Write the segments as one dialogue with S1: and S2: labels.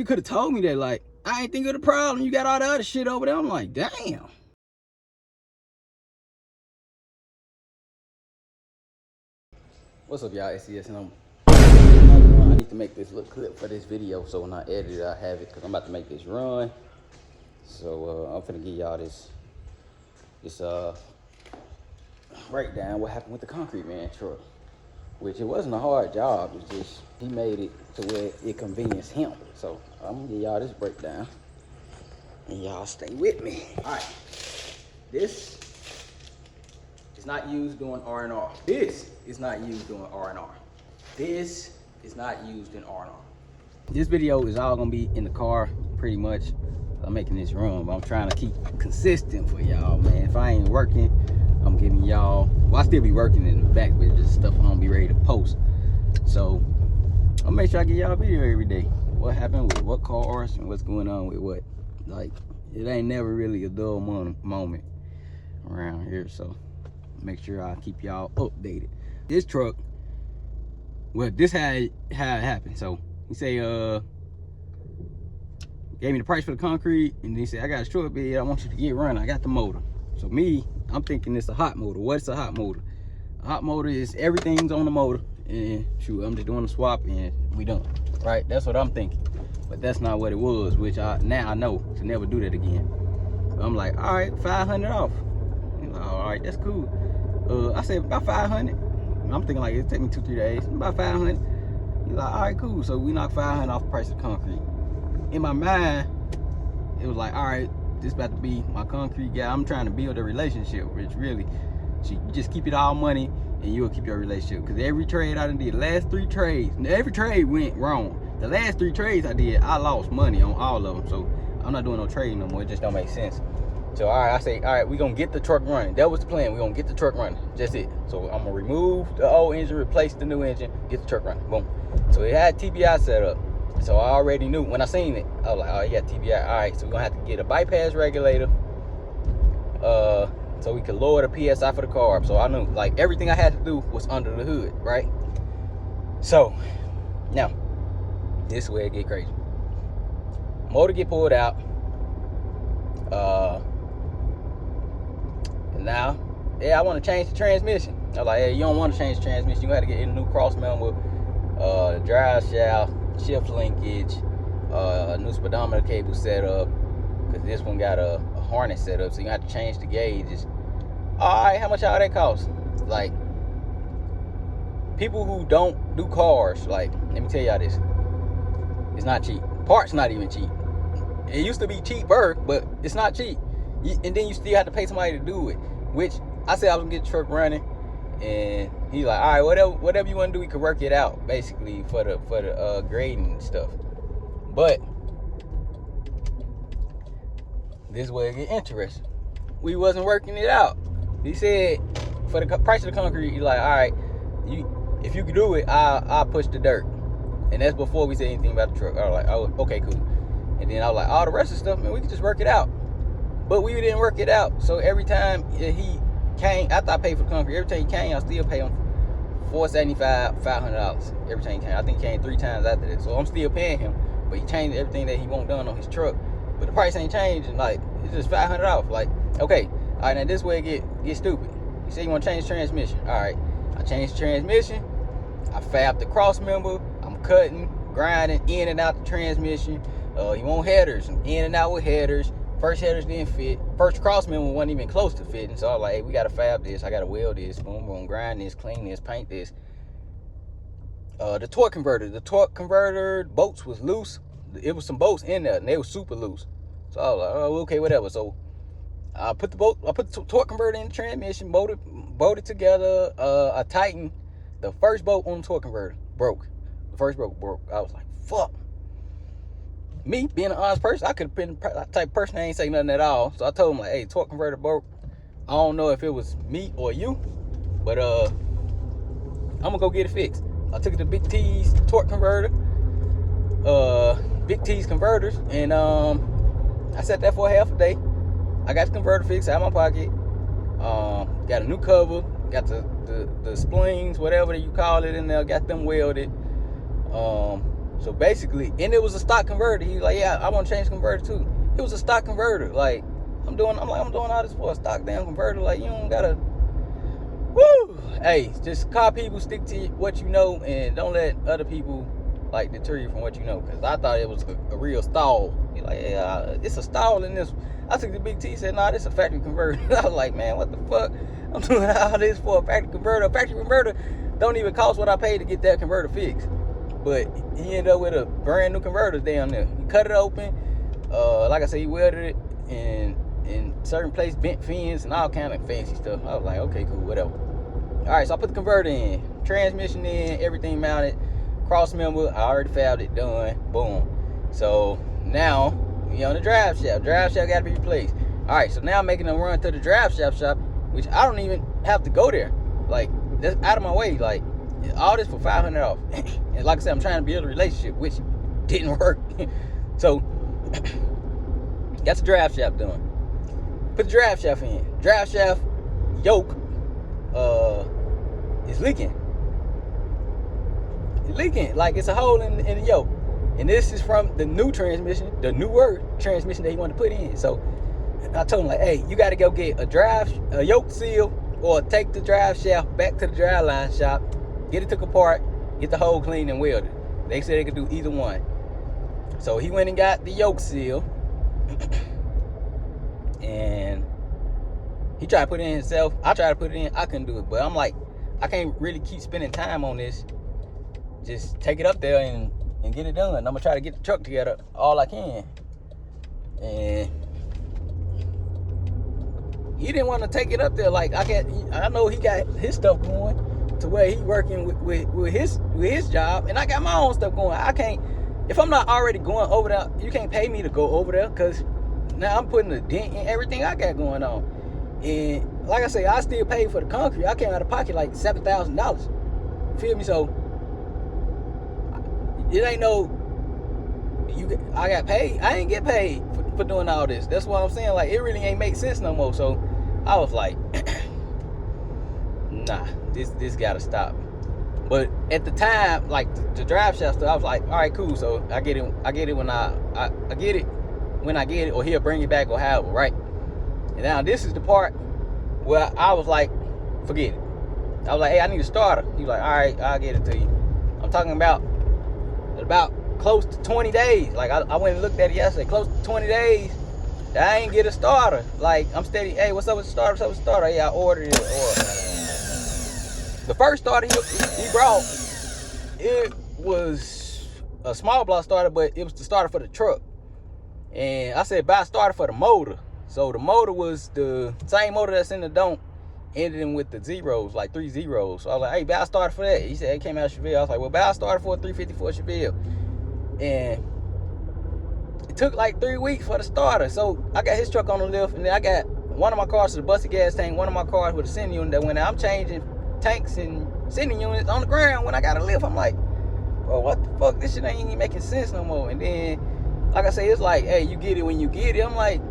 S1: you could have told me that, like, I ain't think of the problem. You got all the other shit over there. I'm like, damn. What's up, y'all? SES, and I need to make this look clip for this video, so when I edit it, I have it, because I'm about to make this run. So I'm finna give y'all this breakdown what happened with the concrete man truck, which it wasn't a hard job. It's just he made it to where it convenienced him. So I'm gonna give y'all this breakdown, and y'all stay with me. All right, this is not used doing R&R. This is not used doing R&R. This is not used in R&R. This video is all gonna be in the car, pretty much. I'm making this run, but I'm trying to keep consistent for y'all, man. If I ain't working, I'm giving y'all, well, I still be working in the back, but just stuff I'm gonna be ready to post. So I'll make sure I get y'all a video every day. What happened with what cars and what's going on with what. Like, it ain't never really a dull moment around here, so make sure I keep y'all updated. This truck, well, this how it happened. So he say gave me the price for the concrete, and then he said, I got a short bed, I want you to get running. I got the motor. So me, I'm thinking it's a hot motor. What's a hot motor? A hot motor is everything's on the motor, and shoot, I'm just doing the swap and we done, right? That's what I'm thinking. But that's not what it was, which now I know to never do that again. I'm like, all right, 500 off. He's like, all right, that's cool. I said about 500. I'm thinking like it'll take me 2-3 days. About 500. He's like, all right, cool. So we knocked 500 off the price of concrete. In my mind, it was like, all right, this about to be my concrete guy. I'm trying to build a relationship, which really, you just keep it all money and you'll keep your relationship. Because every trade I done did, the last 3 trades, every trade went wrong. The last 3 trades I did, I lost money on all of them. So I'm not doing no trading no more. It just don't make sense. So all right, I say, all right, we're gonna get the truck running. That was the plan. We're gonna get the truck running. Just it. So I'm gonna remove the old engine, replace the new engine, get the truck running. Boom. So it had TBI set up. So I already knew when I seen it. I was like, oh, you got TBI. All right, so we're gonna have to get a bypass regulator, so we could lower the PSI for the carb. So I knew like everything I had to do was under the hood, right? So now this is where it get crazy. Motor get pulled out. And now, yeah, I want to change the transmission. I was like, hey, you don't want to change the transmission. You got to get a new cross member, drive shaft, shift linkage, a new speedometer cable set up, because this one got a harness set up, so you have to change the gauges. All right, how much all that cost? Like, people who don't do cars, like, let me tell y'all this, it's not cheap. Parts not even cheap. It used to be cheaper, but it's not cheap. And then you still have to pay somebody to do it, which I said I was gonna get the truck running, and he's like, all right, whatever you want to do, we can work it out, basically for the grading and stuff. But this is where it get interesting. We wasn't working it out. He said for the price of the concrete, he's like, all right, if you can do it, I'll push the dirt. And that's before we said anything about the truck. I was like, oh, okay, cool. And then I was like, all the rest of the stuff, man, we can just work it out. But we didn't work it out. So every time he came, after I paid for the concrete, every time he came, I still pay him $475, $500 every time he came. I think he came 3 times after that. So I'm still paying him, but he changed everything that he want done on his truck. But the price ain't changing. Like, it's just $500 off. Like, okay, all right, now this way it get stupid. You say you want to change the transmission. All right, I changed the transmission. I fabbed the cross member. I'm cutting, grinding in and out the transmission. You want headers, in and out with headers. First headers didn't fit. First cross member wasn't even close to fitting. So I was like, hey, we gotta fab this. I gotta weld this. Boom, boom, grind this, clean this, paint this. The torque converter bolts was loose. It was some bolts in there, and they were super loose. So I was like, oh, okay, whatever. So I put the torque converter in the transmission, bolted together. I tightened the first bolt on the torque converter. Broke. The first bolt broke. I was like, fuck. Me being an honest person, I could have been the type of person that ain't say nothing at all. So I told him, like, hey, torque converter broke. I don't know if it was me or you, but I'm gonna go get it fixed. I took it to Big T's torque converter, Big T's converters, and I sat there for half a day. I got the converter fixed out of my pocket. Got a new cover, got the splings, whatever you call it, in there. Got them welded. So basically, and it was a stock converter. He was like, yeah, I want to change the converter too. It was a stock converter. Like, I'm doing all this for a stock damn converter. Like, you don't gotta, woo! Hey, just call people, stick to what you know, and don't let other people like deter you from what you know. Cause I thought it was a real stall. He's like, yeah, it's a stall in this. I took the big T, said, nah, this is a factory converter. I was like, man, what the fuck? I'm doing all this for a factory converter. A factory converter don't even cost what I paid to get that converter fixed. But he ended up with a brand new converter down there. He cut it open. Like I said, he welded it in certain place, bent fins and all kind of fancy stuff. I was like, okay, cool, whatever. All right, so I put the converter in, transmission in, everything mounted, cross member, I already fabbed it, done, boom. So now we on the drive shaft. Drive shaft got to be replaced. All right, so now I'm making a run to the drive shaft shop, which I don't even have to go there. Like, that's out of my way. Like, all this for $500 off. And like I said, I'm trying to build a relationship, which didn't work. So got the drive shaft done. Put the drive shaft in. Drive shaft yoke is leaking. It's leaking. Like, it's a hole in the yoke. And this is from the new transmission, the newer transmission that he wanted to put in. So I told him, like, hey, you got to go get a yoke seal, or take the drive shaft back to the drive line shop, get it took apart, get the hole cleaned and welded. They said they could do either one. So he went and got the yoke seal, and he tried to put it in himself. I tried to put it in, I couldn't do it. But I'm like, I can't really keep spending time on this. Just take it up there and get it done. I'm gonna try to get the truck together all I can. And he didn't want to take it up there. Like, I know he got his stuff going to where he working with his job, and I got my own stuff going. I can't, if I'm not already going over there, you can't pay me to go over there, because now I'm putting a dent in everything I got going on. And like I say, I still paid for the concrete. I came out of pocket like $7,000. Feel me? So it ain't no, I got paid. I ain't get paid for doing all this. That's what I'm saying. Like, it really ain't make sense no more. So I was like, nah, this gotta stop. But at the time, like, the drive shaft stuff, I was like, all right, cool. So I get it when I get it when I get it, or he'll bring it back, or however, right? And now this is the part where I was like, forget it. I was like, hey, I need a starter. He was like, all right, I'll get it to you. I'm talking about close to 20 days. Like, I went and looked at it yesterday. Close to 20 days, I ain't get a starter. Like, I'm steady, hey, what's up with the starter? What's up with the starter? Yeah, I ordered it. The first starter he brought, it was a small block starter, but it was the starter for the truck. And I said, buy a starter for the motor. So the motor was the same motor that's in the dump, ending with the zeros, like 3 zeros. So I was like, hey, buy a starter for that. He said it came out of Chevelle. I was like, well, buy a starter for a 354 Chevelle. And it took like 3 weeks for the starter. So I got his truck on the lift, and then I got one of my cars with a busted gas tank, one of my cars with a sending unit that went out. I'm changing tanks and sending units on the ground when I got a lift. I'm like, bro, what the fuck? This shit ain't even making sense no more. And then, like I say, it's like, hey, you get it when you get it. I'm like,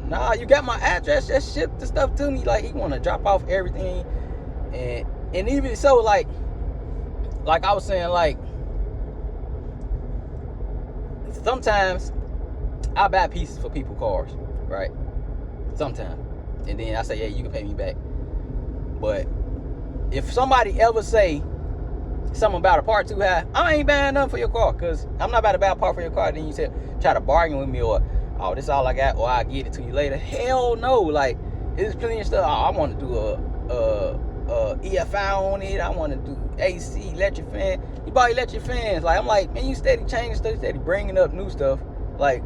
S1: nah, you got my address, just ship the stuff to me. Like, he want to drop off everything. And even so, like I was saying, like, sometimes I buy pieces for people's cars, right? Sometimes. And then I say, yeah, you can pay me back. But if somebody ever say something about a part too high, I ain't buying nothing for your car, because I'm not about to buy a part for your car. Then you say, try to bargain with me, or, oh, this is all I got, or I'll get it to you later. Hell no. Like, there's plenty of stuff. Oh, I want to do a EFI on it. I want to do AC, electric fan. You buy electric fans. Like, I'm like, man, you steady changing stuff, you steady bringing up new stuff. Like,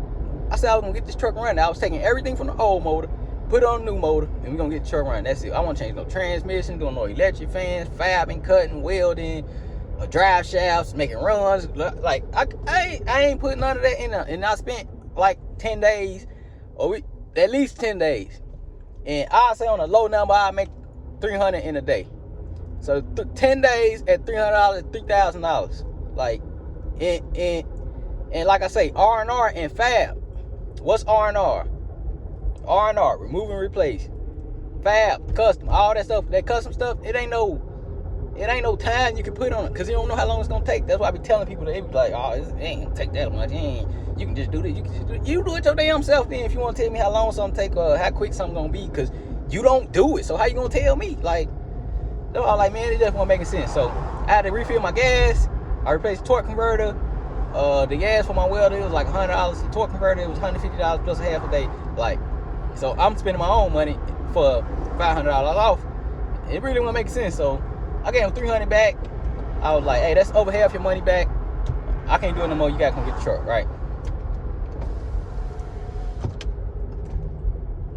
S1: I said I was going to get this truck running. I was taking everything from the old motor, put it on a new motor, and we're going to get the truck running. That's it. I want to change no transmission, doing no electric fans, fabbing, cutting, welding, drive shafts, making runs. Like, I ain't putting none of that in there. And I spent like 10 days, or at least 10 days. And I say on a low number, I make $300 in a day. So 10 days at $300, $3,000. Like, and like I say, R&R and fab. What's R&R? R&R, remove and replace. Fab, custom, all that stuff, that custom stuff, it ain't no It ain't no time you can put on it because you don't know how long it's gonna take. That's why I be telling people that they be like, oh, it ain't gonna take that much. You can just do this. You can just do it. You do it your damn self then if you want to tell me how long something take or how quick something gonna be, because you don't do it. So how you gonna tell me? Like, they're all like, man, it just wasn't making sense. So I had to refill my gas. I replaced the torque converter. The gas for my welder, it was like $100. The torque converter, it was $150 plus a half a day. Like, so I'm spending my own money for $500 off. It really wasn't making sense. So I gave him $300 back. I was like, hey, that's over half your money back. I can't do it no more. You gotta come get the truck, right?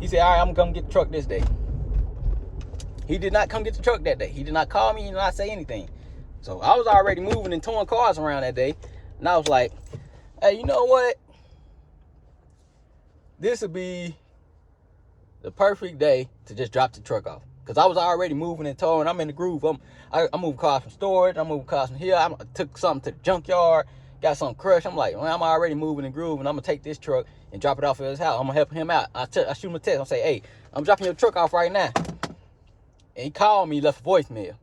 S1: He said, all right, I'm gonna come get the truck this day. He did not come get the truck that day. He did not call me, he did not say anything. So I was already moving and towing cars around that day. And I was like, hey, you know what? This would be the perfect day to just drop the truck off. Because I was already moving and towing. I'm in the groove. I'm moving cars from storage. I'm moving cars from here. I took something to the junkyard. Got something crushed. I'm like, well, I'm already moving and groove. And I'm going to take this truck and drop it off at his house. I'm going to help him out. I shoot him a text. I say, hey, I'm dropping your truck off right now. And he called me, left a voicemail.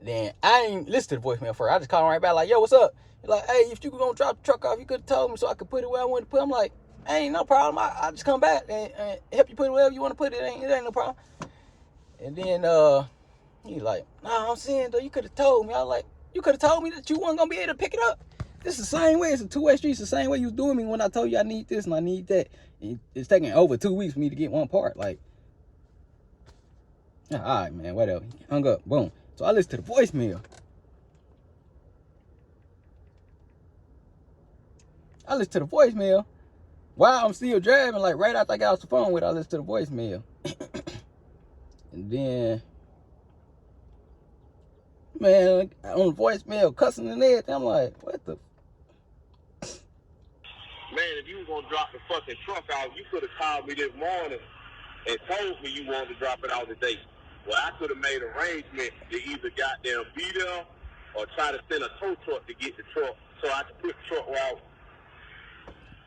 S1: Then I ain't listened to the voicemail first. I just called him right back like, yo, what's up? He's like, hey, if you were going to drop the truck off, you could have told me so I could put it where I wanted to put it. I'm like, ain't no problem. I just come back and help you put it wherever you want to put it. It ain't no problem. And then he's like, nah, I'm saying, though, you could have told me. I was like, you could have told me that you weren't going to be able to pick it up. This is the same way. It's a two-way street. It's the same way you was doing me when I told you I need this and I need that. It's taking over 2 weeks for me to get one part. Like, all right, man, whatever. Hung up, boom. So I listened to the voicemail. While I'm still driving, like right after I got off the phone with it, I listened to the voicemail. And then, man, on the voicemail, cussing and everything, I'm like, what the?
S2: Man, if you was going to drop the fucking truck out, you could have called me this morning and told me you wanted to drop it out today. Well, I could have made arrangements to either goddamn be there or try to send a tow truck to get the truck so I could put the truck out.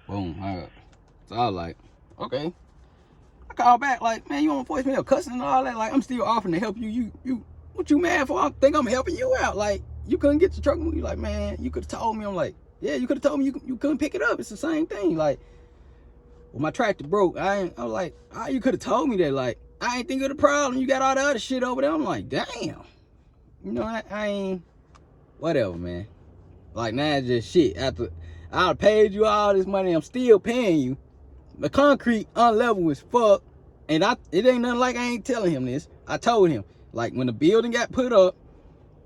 S1: Boom, all right. So I was like, okay. I called back like, man, you on voicemail cussing and all that. Like, I'm still offering to help you. You, what you mad for? I think I'm helping you out. Like, you couldn't get the truck. You like, man, you could have told me. I'm like, yeah, you could have told me you couldn't pick it up. It's the same thing. Like, well, my tractor broke. I was like, you could have told me that. Like, I ain't think of the problem. You got all the other shit over there. I'm like, damn. You know, I ain't, whatever, man. Like, now it's just shit. After I paid you all this money, I'm still paying you. The concrete unlevel as fuck. And it ain't nothing like I ain't telling him this. I told him, like, when the building got put up,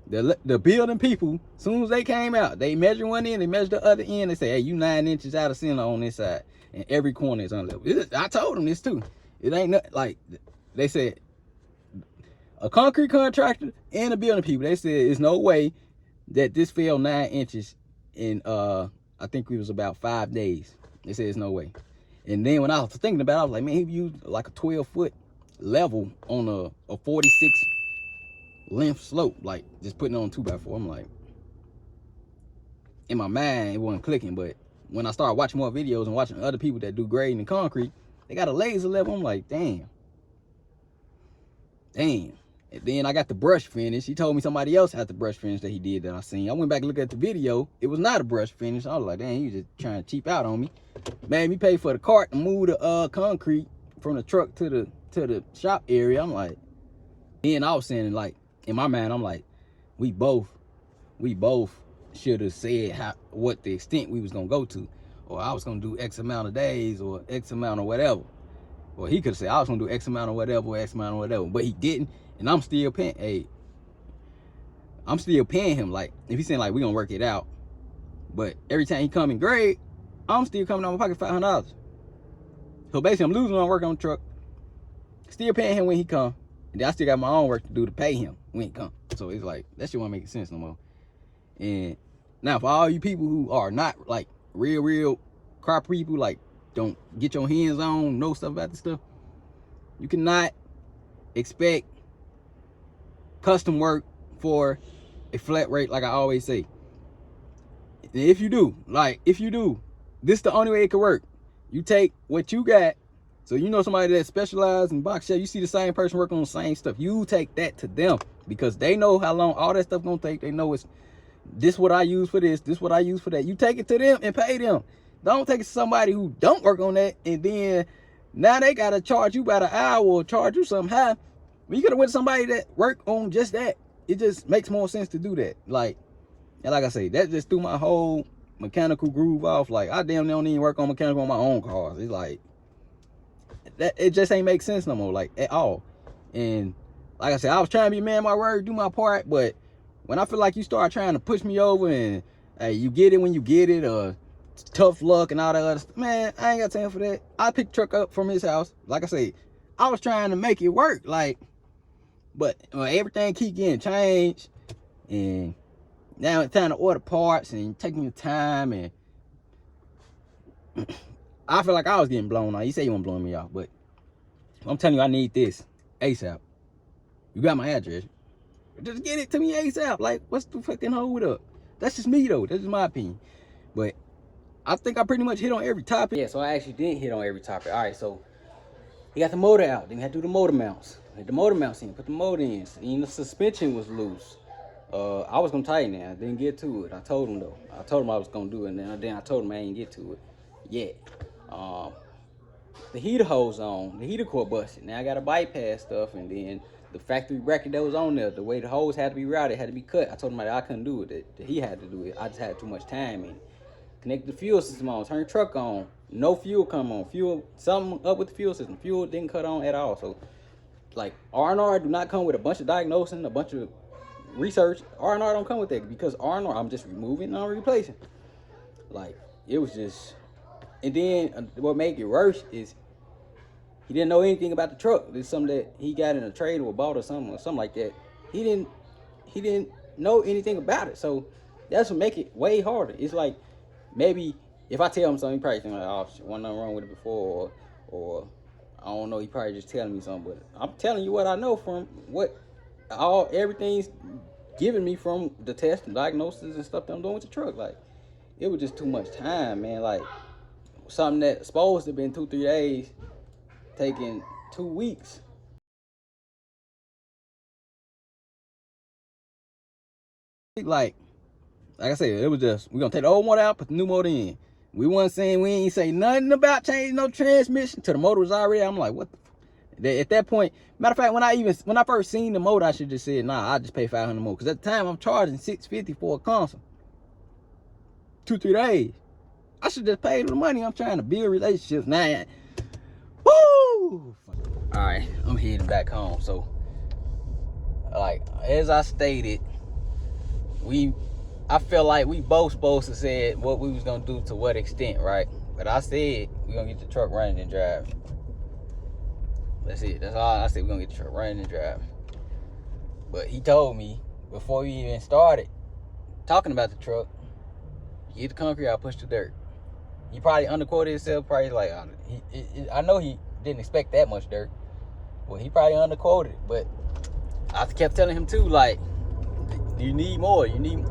S1: the building people, as soon as they came out, they measured one end, they measured the other end. They say, hey, you 9 inches out of center on this side. And every corner is unlevel. I told them this too. It ain't nothing, like, they said, a concrete contractor and the building people, they said, there's no way that this fell 9 inches in, I think it was about 5 days. They said, there's no way. And then when I was thinking about it, I was like, man, he used like a 12-foot level on a 46 length slope, like just putting it on 2x4. I'm like, in my mind, it wasn't clicking. But when I started watching more videos and watching other people that do grading and concrete, they got a laser level. I'm like, damn. And then I got the brush finish. He told me somebody else had the brush finish that he did that I seen. I went back and looked at the video. It was not a brush finish. I was like, dang, he was just trying to cheap out on me. Made me pay for the cart and move the concrete from the truck to the shop area. I'm like, then I was saying, like, in my mind, I'm like, we both should have said what the extent we was gonna go to, or I was gonna do X amount of days or X amount of whatever. Or he could have said I was gonna do X amount of whatever, or X amount of whatever, but he didn't. And I'm still paying. Hey, I'm still paying him. Like, if he's saying like we gonna work it out, but every time he come and grade, I'm still coming out of my pocket $500. So basically, I'm losing on work on the truck. Still paying him when he come, and then I still got my own work to do to pay him when he come. So it's like that shit won't make sense no more. And now for all you people who are not like real car people, like don't get your hands on, know stuff about this stuff, you cannot expect custom work for a flat rate, like I always say. And if you do, this is the only way it could work. You take what you got, so you know somebody that specializes in box shop, you see the same person working on the same stuff, you take that to them because they know how long all that stuff gonna take. They know it's this what I use for this what I use for that. You take it to them and pay them. Don't take it to somebody who don't work on that, and then now they gotta charge you by the hour or charge you something high. Well, you could have went to somebody that work on just that. It just makes more sense to do that. Like, and like I say, that just threw my whole mechanical groove off. Like, I damn don't even work on mechanical on my own cars. It's like that, it just ain't make sense no more, like at all. And like I said, I was trying to be a man of my word, do my part, but when I feel like you start trying to push me over and hey, you get it when you get it, or tough luck and all that other stuff, man, I ain't got time for that. I picked the truck up from his house. Like I say, I was trying to make it work, like, but everything keep getting changed, and now it's time to order parts and taking your time, and I feel like I was getting blown off. You say you want to blow me off, but I'm telling you, I need this ASAP. You got my address. Just get it to me ASAP. Like, what's the fucking hold up? That's just me, though. That's just my opinion. But I think I pretty much hit on every topic. Yeah, so I actually did hit on every topic. All right, so he got the motor out. Then we had to do the motor mounts. Had the motor mounts in, put the motor in. And the suspension was loose. I was going to tighten it. I didn't get to it. I told him, though. I told him I was going to do it. And then I told him I ain't get to it yet. The heater hose on. The heater core busted. Now I got to bypass stuff, and then the factory bracket that was on there, the way the hose had to be routed, had to be cut. I told him that I couldn't do it, that he had to do it. I just had too much time in it. Connect the fuel system on, turn the truck on. No fuel come on. Fuel, something up with the fuel system. Fuel didn't cut on at all. So, like, R&R do not come with a bunch of diagnosing, a bunch of research. R&R don't come with that, because R&R, I'm just removing and I'm replacing. Like, it was just, and then what made it worse is he didn't know anything about the truck. It's something that he got in a trade or bought or something like that. He didn't know anything about it. So that's what make it way harder. It's like, maybe if I tell him something, he probably think like, oh shit, wasn't nothing wrong with it before, or I don't know, he probably just telling me something. But I'm telling you what I know from what everything's giving me from the test and diagnosis and stuff that I'm doing with the truck. Like, it was just too much time, man. Like, something that's supposed to have been 2-3 days taking 2 weeks. Like I said, it was just, we're gonna take the old motor out, put the new motor in. We ain't say nothing about changing no transmission till the motor was already out. I'm like, what the at that point, matter of fact, when I first seen the motor, I should just said, nah, I'll just pay $500 more. Cause at the time I'm charging $650 for a console. 2-3 days. I should just pay the money. I'm trying to build relationships. Now, woo! Alright, I'm heading back home. So, like, as I stated, I feel like we both supposed to said what we was gonna do to what extent, right? But I said we're gonna get the truck running and driving. That's it. That's all I said. We're gonna get the truck running and driving. But he told me before we even started talking about the truck, get the concrete out, push the dirt. He probably underquoted himself. Probably like, I know he didn't expect that much dirt. Well, he probably underquoted it. But I kept telling him too, like, do you need more? You need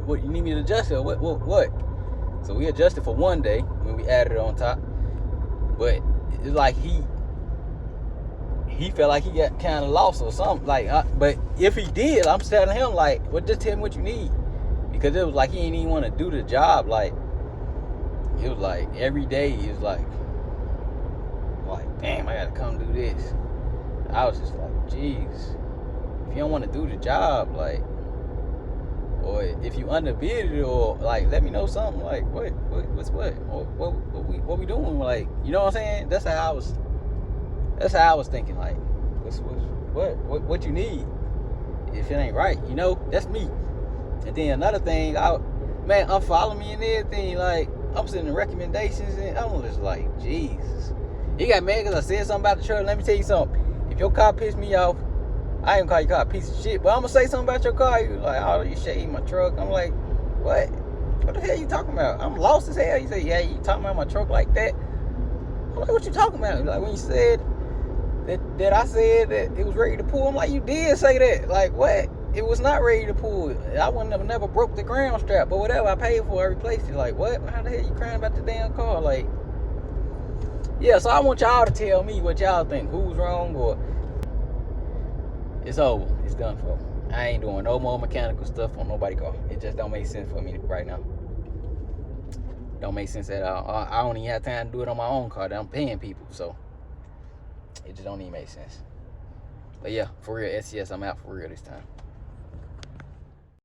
S1: what? You need me to adjust it? What? So we adjusted for one day when we added it on top. But it's like he felt like he got kind of lost or something. Like, but if he did, I'm telling him like, well, just tell me what you need, because it was like he didn't even want to do the job. Like, it was like every day he was like, damn, I gotta come do this. I was just like, jeez, if you don't want to do the job, like, or if you underbid it, or like, let me know something. Like, what's what? Or what we doing? Like, you know what I'm saying? That's how I was thinking. Like, what you need? If it ain't right, you know, that's me. And then another thing, man, unfollow me and everything. Like, I'm sending recommendations, and I'm just like, Jesus. He got mad because I said something about the truck. Let me tell you something. If your car pissed me off, I ain't gonna call your car a piece of shit, but I'm gonna say something about your car. You like, oh, you shading my truck. I'm like, what? What the hell you talking about? I'm lost as hell. You say, yeah, you talking about my truck like that? I'm like, what you talking about? Like, when you said that I said that it was ready to pull, I'm like, you did say that. Like, what? It was not ready to pull. I wouldn't have never broke the ground strap, but whatever, I paid for it, I replaced it. Like, what? How the hell you crying about the damn car? Like, yeah, so I want y'all to tell me what y'all think. Who's wrong, or it's over. It's done for. I ain't doing no more mechanical stuff on nobody's car. It just don't make sense for me right now. Don't make sense at all. I don't even have time to do it on my own car that I'm paying people, so it just don't even make sense. But yeah, for real, SCS, I'm out for real this time.